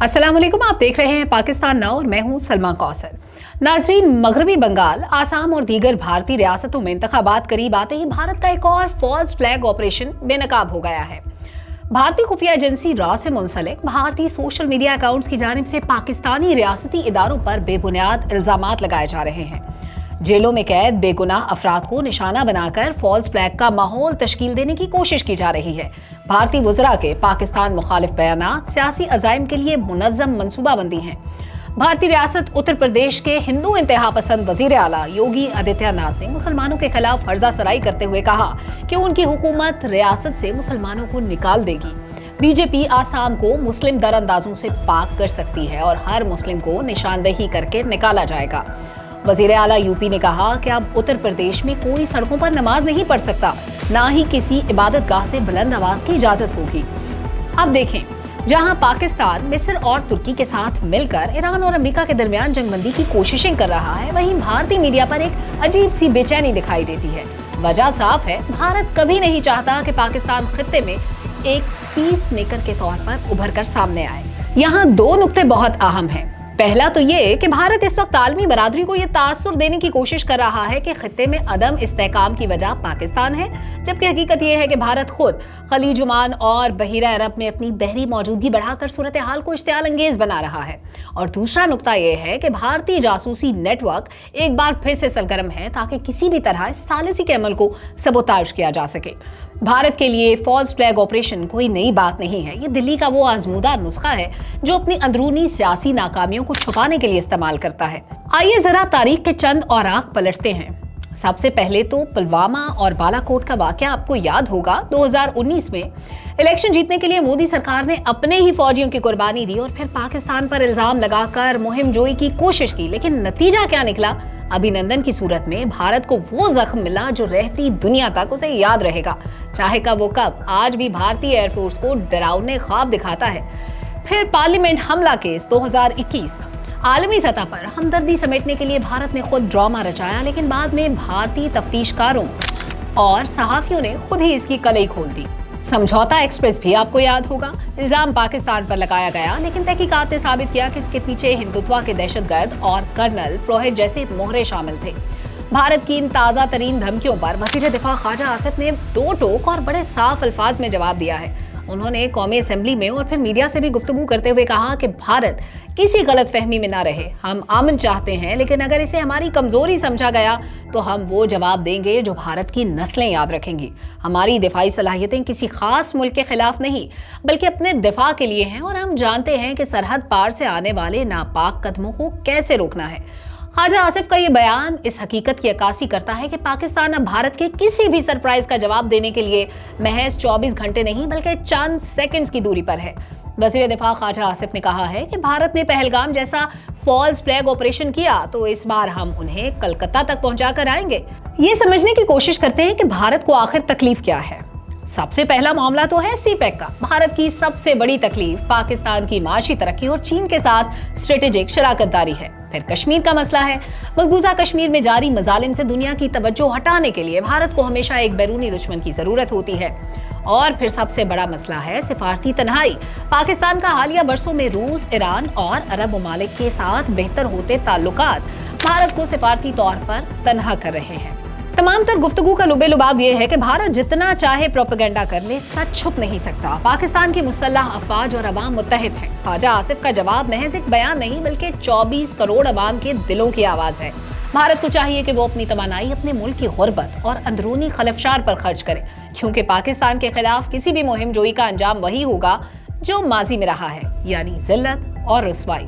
अस्सलाम वालेकुम, आप देख रहे हैं पाकिस्तान नाउ और मैं हूं सलमा कौसर। नाजरीन, मगरबी बंगाल, आसाम और दीगर भारतीय रियासतों में इंतखाबात करीब आते ही भारत का एक और फॉल्स फ्लैग ऑपरेशन बेनकाब हो गया है। भारतीय खुफिया एजेंसी रॉ से मुंसलिक भारतीय सोशल मीडिया अकाउंट्स की जानिब से पाकिस्तानी रियासती इदारों पर बेबुनियाद इल्जामात लगाए जा रहे हैं। जेलों में कैद बेगुनाह अफराद को निशाना बनाकर फॉल्स फ्लैग का माहौल तश्कील देने की कोशिश की जा रही है। भारतीय वज़रा के पाकिस्तान मुखालिफ बयानात सियासी अज़ाइम के लिए मुनज़्ज़म मनसूबाबंदी हैं। भारतीय रियासत उत्तर प्रदेश के हिंदू इंतहा पसंद वज़ीर आला योगी आदित्यनाथ ने मुसलमानों के खिलाफ फर्जा सराई करते हुए कहा कि उनकी हुकूमत रियासत से मुसलमानों को निकाल देगी। बीजेपी आसाम को मुस्लिम दरअंदाजों से पाक कर सकती है और हर मुस्लिम को निशानदेही करके निकाला जाएगा। वज़ीर आला यूपी ने कहा कि अब उत्तर प्रदेश में कोई सड़कों पर नमाज नहीं पढ़ सकता, ना ही किसी इबादतगाह से बुलंद आवाज की इजाजत होगी। अब देखें, जहां पाकिस्तान मिस्र और तुर्की के साथ मिलकर ईरान और अमेरिका के दरमियान जंगबंदी की कोशिशें कर रहा है, वहीं भारतीय मीडिया पर एक अजीब सी बेचैनी दिखाई देती है। वजह साफ है, भारत कभी नहीं चाहता कि पाकिस्तान खित्ते में एक पीस मेकर के तौर पर उभर कर सामने आए। यहाँ दो नुक्ते बहुत अहम हैं। पहला तो ये कि भारत इस वक्त आलमी बरादरी को ये तासुर देने की कोशिश कर रहा है कि खित्ते में अदम इस्तेहकाम की वजह पाकिस्तान है, जबकि हकीकत ये है कि भारत खुद खलीज ओमान और बहीरा अरब में अपनी बहरी मौजूदगी बढ़ाकर सूरत हाल को इश्तियाल अंगेज बना रहा है। और दूसरा नुक्ता ये है कि भारतीय जासूसी नेटवर्क एक बार फिर से सरगर्म है ताकि किसी भी तरह इस सालिसी के अमल को सबोताज किया जा सके। भारत के लिए फॉल्स फ्लैग ऑपरेशन कोई नई बात नहीं है। ये दिल्ली का वो आजमूदा नुस्खा है जो अपनी अंदरूनी सियासी नाकामियों को छुपाने के लिए इस्तेमाल करता है। आइए जरा तारीख के चंद औराक पलटते हैं। सबसे पहले तो पुलवामा और बालाकोट का वाकया आपको याद होगा। 2019 में इलेक्शन जीतने के लिए मोदी सरकार ने अपने ही फौजियों की कुर्बानी दी और फिर पाकिस्तान पर इल्जाम लगाकर मुहिम जोई की कोशिश की, लेकिन नतीजा क्या निकला? अभिनंदन की सूरत में भारत को वो जख्म मिला जो रहती दुनिया तक उसे याद रहेगा, चाहे कब वो कब। आज भी भारतीय एयरफोर्स को डरावने ख्वाब दिखाता है। फिर पार्लियामेंट हमला केस 2021, आलमी सतह पर हमदर्दी समेटने के लिए भारत ने खुद ड्रामा रचाया, लेकिन बाद में भारतीय तफ्तीशकारों और सहाफियों ने खुद ही इसकी कलई खोल दी। समझौता एक्सप्रेस भी आपको याद होगा। इल्जाम पाकिस्तान पर लगाया गया, लेकिन तहकीकात ने साबित किया कि इसके पीछे हिंदुत्व के दहशतगर्द और कर्नल पुरोहित जैसे मोहरे शामिल थे। भारत की इन ताज़ा तरीन धमकियों पर वज़ीर दिफा ख्वाजा आसिफ ने दो टोक और बड़े साफ अल्फाज में जवाब दिया है। उन्होंने कौमी असेंबली में और फिर मीडिया से भी गुफ्तगू करते हुए कहा कि भारत किसी गलत फहमी में ना रहे। हम अमन चाहते हैं, लेकिन अगर इसे हमारी कमजोरी समझा गया तो हम वो जवाब देंगे जो भारत की नस्लें याद रखेंगी। हमारी दिफाई सलाहियतें किसी खास मुल्क के खिलाफ नहीं, बल्कि अपने दिफा के लिए हैं और हम जानते हैं कि सरहद पार से आने वाले नापाक कदमों को कैसे रोकना है। ख्वाजा आसिफ का ये बयान इस हकीकत की अक्कासी करता है कि पाकिस्तान अब भारत के किसी भी सरप्राइज का जवाब देने के लिए महज 24 घंटे नहीं बल्कि चंद सेकंड्स की दूरी पर है। वज़ीर दिफा ख्वाजा आसिफ ने कहा है कि भारत ने पहलगाम जैसा फॉल्स फ्लैग ऑपरेशन किया तो इस बार हम उन्हें कलकत्ता तक पहुंचा कर आएंगे। ये समझने की कोशिश करते हैं कि भारत को आखिर तकलीफ क्या है। सबसे पहला मामला तो है सीपैक का। भारत की सबसे बड़ी तकलीफ पाकिस्तान की माशी तरक्की और चीन के साथ स्ट्रेटेजिक शराकतदारी है। फिर कश्मीर का मसला है। मकबूजा कश्मीर में जारी मजालिम से दुनिया की तवज्जो हटाने के लिए भारत को हमेशा एक बैरूनी दुश्मन की जरूरत होती है। और फिर सबसे बड़ा मसला है सिफारती तन्हाई। पाकिस्तान का हालिया बरसों में रूस, ईरान और अरब ममालिक के साथ बेहतर होते ताल्लुकात भारत को सिफारती तौर पर तन्हा कर रहे हैं। तमाम तर गुफ्तगू का लुबे लुबाब ये है कि भारत जितना चाहे प्रोपेगेंडा कर ले, सच छुप नहीं सकता। पाकिस्तान की मुसल्लह अफवाज और अवाम मुत्तहिद हैं। ख्वाजा आसिफ का जवाब महज एक बयान नहीं बल्कि 24 करोड़ अवाम के दिलों की आवाज है। भारत को चाहिए कि वो अपनी तवानाई अपने मुल्क की गुर्बत और अंदरूनी खलफशार पर खर्च करे, क्योंकि पाकिस्तान के खिलाफ किसी भी मुहिम जोई का अंजाम वही होगा जो माजी में रहा है, यानी जिल्लत और रुसवाई।